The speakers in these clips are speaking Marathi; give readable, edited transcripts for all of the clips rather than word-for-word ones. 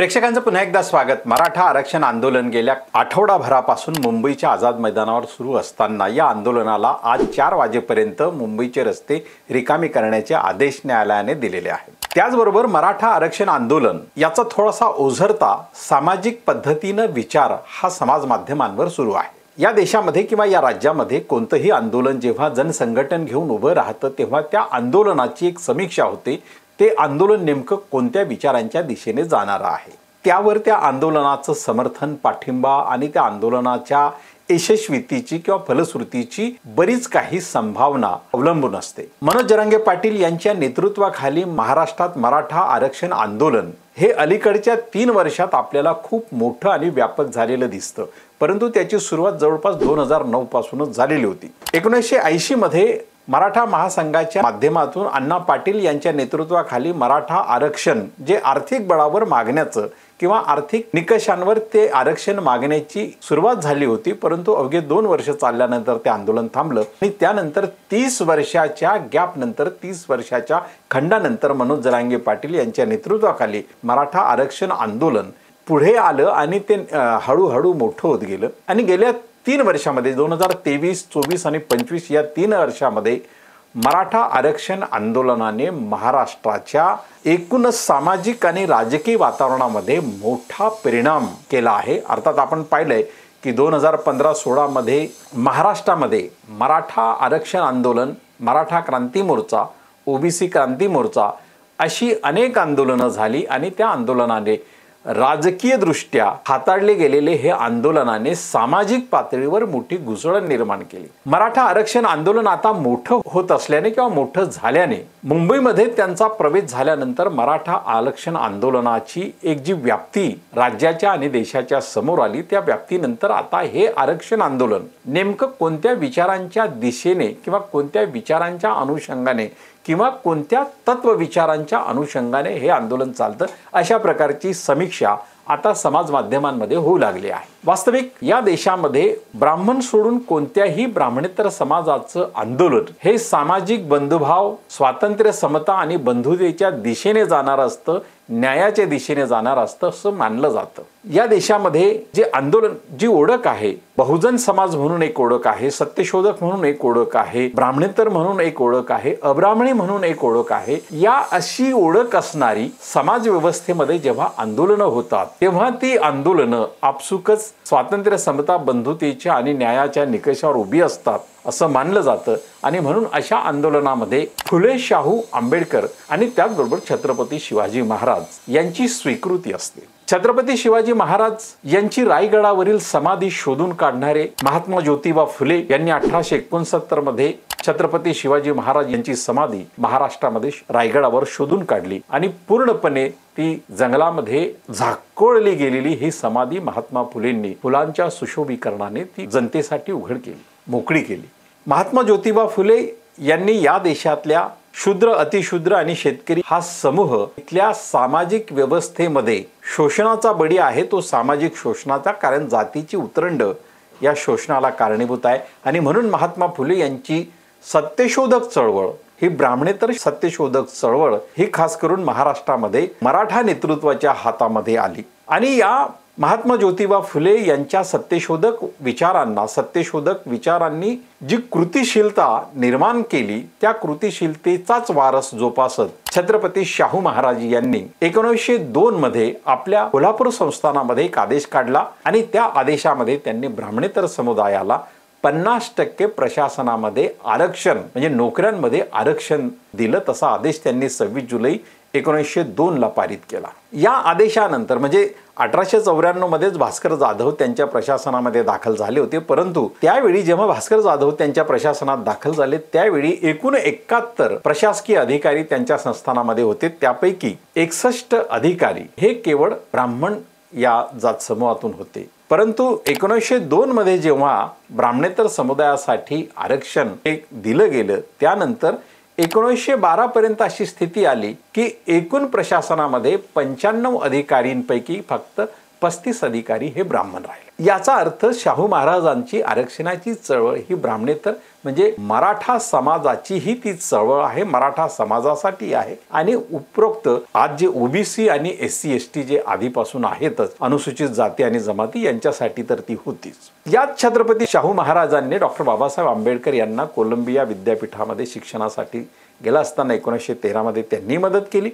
प्रेक्षकांचं पुन्हा एकदा स्वागत। मराठा आरक्षण आंदोलन गेल्या आठवडाभरापासून मुंबईच्या आझाद मैदानावर सुरू असताना या आंदोलनाला आज 4 वाजेपर्यंत मुंबईचे रस्ते रिकामी करण्याचे आदेश न्यायालयाने दिलेले आहेत। त्याचबरोबर मराठा आरक्षण आंदोलन याचा थोडासा ओझरता सामाजिक पद्धतीने विचार हा समाज माध्यमांवर सुरू आहे। या देशामध्ये किंवा या राज्यामध्ये कोणतेही आंदोलन जेव्हा जनसंघटन घेऊन उभं राहतं तेव्हा त्या आंदोलनाची एक समीक्षा होते। ते आंदोलन नेमकं कोणत्या विचारांच्या दिशेने जाणार आहे, त्यावर त्या आंदोलनाचं समर्थन, पाठिंबा आणि त्या आंदोलनाच्या यशस्वीतेची किंवा फलश्रुतीची बरीच काही संभावना अवलंबून असते। मनोज जरांगे पाटील यांच्या नेतृत्वाखाली महाराष्ट्रात मराठा आरक्षण आंदोलन हे अलीकडच्या 3 वर्षात आपल्याला खूप मोठं आणि व्यापक झालेलं दिसतं, परंतु त्याची सुरुवात जवळपास 2009 पासूनच झालेली होती। 1980 मध्ये मराठा महासंघाच्या माध्यमातून अण्णा पाटील यांच्या नेतृत्वाखाली मराठा आरक्षण जे आर्थिक बळावर मागण्याचं किंवा आर्थिक निकषांवर ते आरक्षण मागण्याची सुरुवात झाली होती, परंतु अवघे 2 वर्ष चालल्यानंतर ते आंदोलन थांबलं आणि त्यानंतर 30 वर्षाच्या गॅप नंतर 30 वर्षाच्या खंडानंतर मनोज जरांगे पाटील यांच्या नेतृत्वाखाली मराठा आरक्षण आंदोलन पुढे आलं आणि ते हळूहळू मोठं होत गेलं आणि गेल्या 3 वर्षांमध्ये 2023, 24 आणि 25 या 3 वर्षांमध्ये मराठा आरक्षण आंदोलनाने महाराष्ट्राच्या एकूण सामाजिक आणि राजकीय वातावरणामध्ये मोठा परिणाम केला आहे। अर्थात आपण पाहिलंय की 2015-16 मध्ये महाराष्ट्रामध्ये मराठा आरक्षण आंदोलन, मराठा क्रांती मोर्चा, ओबीसी क्रांती मोर्चा अशी अनेक आंदोलनं झाली आणि त्या आंदोलनाने राजकीय दृष्ट्या हाताळले गेलेले हे आंदोलनाने सामाजिक पातळीवर मोठी घुसळण निर्माण केली। मराठा आरक्षण आंदोलन आता मोठं होत असल्याने किंवा मोठं झाल्याने मुंबईमध्ये त्यांचा प्रवेश झाल्यानंतर मराठा आरक्षण आंदोलनाची एक जी व्याप्ती राज्याच्या आणि देशाच्या समोर आली, त्या व्याप्तीनंतर आता हे आरक्षण आंदोलन नेमकं कोणत्या विचारांच्या दिशेने किंवा कोणत्या विचारांच्या अनुषंगाने किंवा कोणत्या तत्वविचारांच्या अनुषंगाने हे आंदोलन चालतं, अशा प्रकारची समीक्षा आता समाज माध्यमांमध्ये होऊ लागली आहे। वास्तविक या देशामध्ये ब्राह्मण सोडून कोणत्याही ब्राह्मणेतर समाजाचं आंदोलन हे सामाजिक बंधुभाव, स्वातंत्र्य, समता आणि बंधुतेच्या दिशेने जाणार असतं, न्यायाच्या दिशेने जाणार असतं असं मानलं जातं। या देशामध्ये जे आंदोलन, जी ओळख आहे, बहुजन समाज म्हणून एक ओळख आहे, सत्यशोधक म्हणून एक ओळख आहे, ब्राह्मणेतर म्हणून एक ओळख आहे, अब्राह्मणी म्हणून एक ओळख आहे, या अशी ओळख असणारी समाज व्यवस्थेमध्ये जेव्हा आंदोलनं होतात तेव्हा ती आंदोलनं आपसुकच स्वातंत्र्य, समता, बंधुतेच्या आणि न्यायाच्या निकषावर उभी असतात असं मानलं जातं आणि म्हणून अशा आंदोलनामध्ये फुले, शाहू आंबेडकर आणि त्याचबरोबर छत्रपती शिवाजी महाराज यांची स्वीकृती असते। छत्रपती शिवाजी महाराज यांची रायगडावरील समाधी शोधून काढणारे महात्मा ज्योतिबा फुले यांनी 1869 मध्ये छत्रपती शिवाजी महाराज यांची समाधी महाराष्ट्रामध्ये रायगडावर शोधून काढली आणि पूर्णपणे ती जंगलामध्ये झाकोळली गेलेली ही समाधी महात्मा फुलेंनी फुलांच्या सुशोभीकरणाने ती जनतेसाठी उघड केली, मोकळी केली। महात्मा ज्योतिबा फुले यांनी या देशातल्या शूद्र, अतिशूद्र आणि शेतकरी हा समूह इथल्या सामाजिक व्यवस्थेमध्ये शोषणाचा बळी आहे, तो सामाजिक शोषणाचा, कारण जातीची उतरंड या शोषणाला कारणीभूत आहे आणि म्हणून महात्मा फुले यांची सत्यशोधक चळवळ ही ब्राह्मणेतर सत्यशोधक चळवळ ही खास करून महाराष्ट्रामध्ये मराठा नेतृत्वाच्या हातामध्ये आली आणि या महात्मा ज्योतिबा फुले यांच्या सत्यशोधक विचारांनी जी कृतिशीलता निर्माण केली, त्या कृतिशीलतेचाच वारस जोपासत छत्रपती शाहू महाराज यांनी 1902 मध्ये आपल्या कोल्हापूर संस्थानामध्ये एक आदेश काढला आणि त्या आदेशामध्ये त्यांनी ब्राह्मणेतर समुदायाला 50% प्रशासनामध्ये आरक्षण म्हणजे नोकऱ्यांमध्ये आरक्षण दिलं। तसा आदेश त्यांनी 26 जुलै 1902 ला पारित केला। या आदेशानंतर म्हणजे 1894 मध्येच भास्कर जाधव त्यांच्या प्रशासनामध्ये दाखल झाले होते, परंतु त्यावेळी जेव्हा भास्कर जाधव त्यांच्या प्रशासनात दाखल झाले त्यावेळी एकूण 71 प्रशासकीय अधिकारी त्यांच्या संस्थानामध्ये होते, त्यापैकी 61 अधिकारी हे केवळ ब्राह्मण या जात समूहातून होते। परंतु 1902 मध्ये जेव्हा ब्राह्मणेतर समुदायासाठी आरक्षण दिलं गेलं त्यानंतर 1912 पर्यंत अशी स्थिती आली की एकूण प्रशासनामध्ये 95 अधिकारींपैकी फक्त 35 अधिकारी हे ब्राह्मण राहिले। याचा अर्थ शाहू महाराजांची आरक्षणाची चळवळ ही ब्राह्मणेतर म्हणजे मराठा समाजाचीही ती चळवळ आहे, मराठा समाजासाठी आहे। आणि उपरोक्त आज जे ओबीसी आणि SC ST जे आधीपासून आहेतच अनुसूचित जाती आणि जमाती यांच्यासाठी तर ती होतीच। यात छत्रपती शाहू महाराजांनी डॉक्टर बाबासाहेब आंबेडकर यांना कोलंबिया विद्यापीठामध्ये शिक्षणासाठी गेला असताना 1913 मध्ये त्यांनी मदत केली।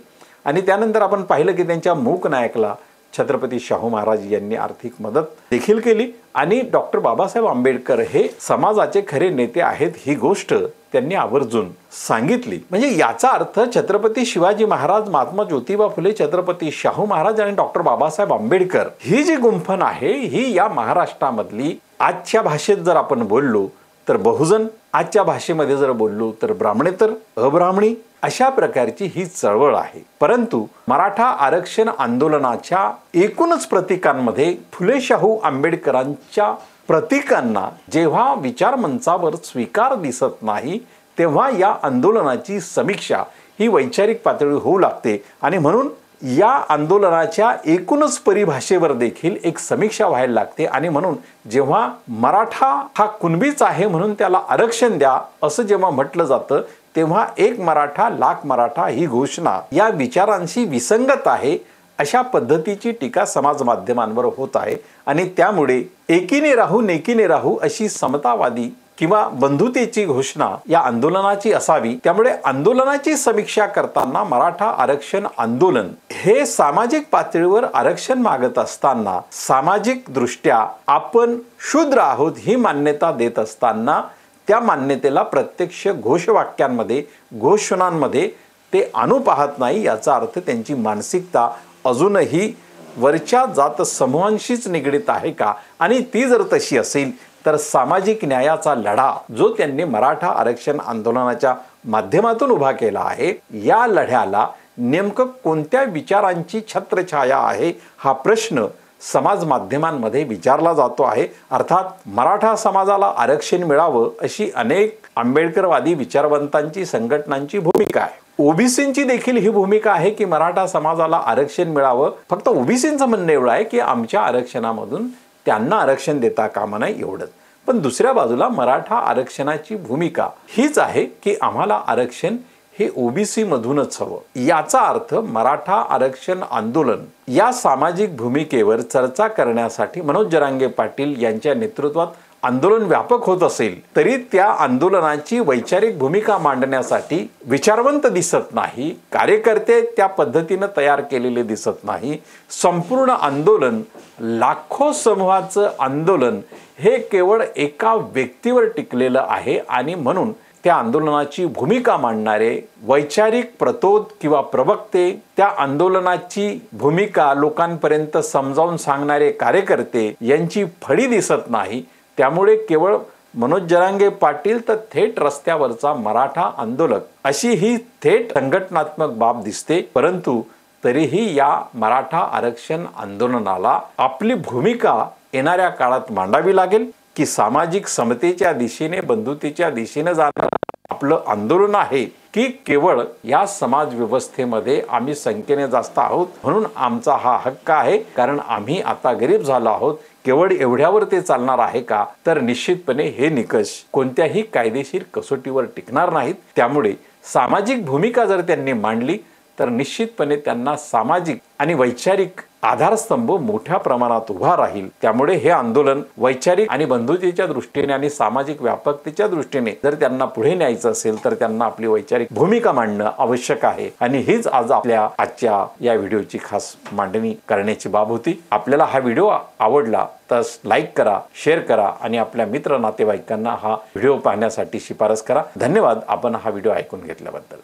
आणि त्यानंतर आपण पाहिलं की त्यांच्या मूक नायकला छत्रपती शाहू महाराज यांनी आर्थिक मदत देखील केली। आणि डॉक्टर बाबासाहेब आंबेडकर हे समाजाचे खरे नेते आहेत ही गोष्ट त्यांनी आवर्जून सांगितली। म्हणजे याचा अर्थ छत्रपती शिवाजी महाराज, महात्मा ज्योतिबा फुले, छत्रपती शाहू महाराज आणि डॉक्टर बाबासाहेब आंबेडकर ही जी गुंफण आहे ही या महाराष्ट्रामधली आजच्या भाषेत जर आपण बोललो तर बहुजन, आजच्या भाषेमध्ये जर बोललो तर ब्राह्मणेतर, अब्राह्मणी अशा प्रकारची ही चळवळ आहे। परंतु मराठा आरक्षण आंदोलनाच्या एकूणच प्रतीकांमध्ये फुले शाहू आंबेडकरांच्या प्रतीकांना जेव्हा विचारमंचावर स्वीकार दिसत नाही तेव्हा या आंदोलनाची समीक्षा ही वैचारिक पातळीवर होऊ लागते। आणि म्हणून या आंदोलनाच्या एकूणच परिभाषेवर देखील एक समीक्षा व्हायला लागते। आणि म्हणून जेव्हा मराठा हा कुणबीच आहे म्हणून त्याला आरक्षण द्या असं जेव्हा म्हटलं जातं तेव्हा एक मराठा लाख मराठा ही घोषणा या विचारांशी विसंगत आहे अशा पद्धतीची टीका समाज माध्यमांवर होत आहे। आणि त्यामुळे एकीने राहू नेकीने राहू अशी समतावादी किंवा बंधुतेची घोषणा या आंदोलनाची असावी। त्यामुळे आंदोलनाची समीक्षा करताना मराठा आरक्षण आंदोलन हे सामाजिक पातळीवर आरक्षण मागत असताना सामाजिक दृष्ट्या आपण शूद्र आहोत ही मान्यता देत असताना त्या मान्यतेला प्रत्यक्ष घोषवाक्यांमध्ये, घोषणांमध्ये ते आणू पाहत नाही। याचा अर्थ त्यांची मानसिकता अजूनही वरच्या जात समूहांशीच निगडीत आहे का? आणि ती जर तशी असेल तर सामाजिक न्यायाचा लढा जो त्यांनी मराठा आरक्षण आंदोलनाच्या माध्यमातून उभा केला आहे या लढ्याला नेमकं कोणत्या विचारांची छत्रछाया आहे हा प्रश्न समाज माध्यमांमध्ये विचारला जातो आहे। अर्थात मराठा समाजाला आरक्षण मिळावं अशी अनेक आंबेडकरवादी विचारवंतांची संघटनांची भूमिका आहे। ओबीसींची देखील ही भूमिका आहे की मराठा समाजाला आरक्षण मिळावं। फक्त ओबीसींचं म्हणणं एवढं आहे की आमच्या आरक्षणामधून त्यांना आरक्षण देता कामा नये एवढंच। पण दुसऱ्या बाजूला मराठा आरक्षणाची भूमिका हीच आहे की आम्हाला आरक्षण हे ओबीसी मधूनच हवं। याचा अर्थ मराठा आरक्षण आंदोलन या सामाजिक भूमिकेवर चर्चा करण्यासाठी मनोज जरांगे पाटील यांच्या नेतृत्वात आंदोलन व्यापक होत असेल तरी त्या आंदोलनाची वैचारिक भूमिका मांडण्यासाठी विचारवंत दिसत नाही, कार्यकर्ते त्या पद्धतीने तयार केलेले दिसत नाही। संपूर्ण आंदोलन लाखो समूहाचं आंदोलन हे केवळ एका व्यक्तीवर टिकलेलं आहे। आणि म्हणून त्या आंदोलनाची भूमिका मांडणारे वैचारिक प्रतोद किंवा प्रवक्ते, त्या आंदोलनाची भूमिका लोकांपर्यंत समजावून सांगणारे कार्यकर्ते यांची फळी दिसत नाही। त्यामुळे केवळ मनोज जरांगे पाटील तर थेट रस्त्यावरचा मराठा आंदोलक अशी ही थेट संघटनात्मक बाब दिसते। परंतु तरीही या मराठा आरक्षण आंदोलनाला आपली भूमिका येणाऱ्या काळात मांडावी लागेल की सामाजिक समतेच्या दिशेने, बंधुतेच्या दिशेने जाणार आपलं आंदोलन आहे की केवळ या समाज व्यवस्थेमध्ये आम्ही संख्येने जास्त आहोत म्हणून आमचा हा हक्क आहे कारण आम्ही आता गरीब झालो आहोत, केवळ एवढ्यावर ते चालणार आहे का? तर निश्चितपणे हे निकष कोणत्याही कायदेशीर कसोटीवर टिकणार नाहीत। त्यामुळे सामाजिक भूमिका जर त्यांनी मांडली तर निश्चितपणे त्यांना सामाजिक आणि वैचारिक आधारस्तंभ मोठ्या प्रमाणात उभा राहील। त्यामुळे हे आंदोलन वैचारिक आणि बंधुतेच्या दृष्टीने आणि सामाजिक व्यापकतेच्या दृष्टीने जर त्यांना पुढे न्यायचं असेल तर त्यांना आपली वैचारिक भूमिका मांडणं आवश्यक आहे। आणि हीच आज आपल्या आजच्या या व्हिडिओची खास मांडणी करण्याची बाब होती। आपल्याला हा व्हिडिओ आवडला तर लाईक करा, शेअर करा आणि आपल्या मित्र नातेवाईकांना हा व्हिडिओ पाहण्यासाठी शिफारस करा। धन्यवाद आपण हा व्हिडिओ ऐकून घेतल्याबद्दल।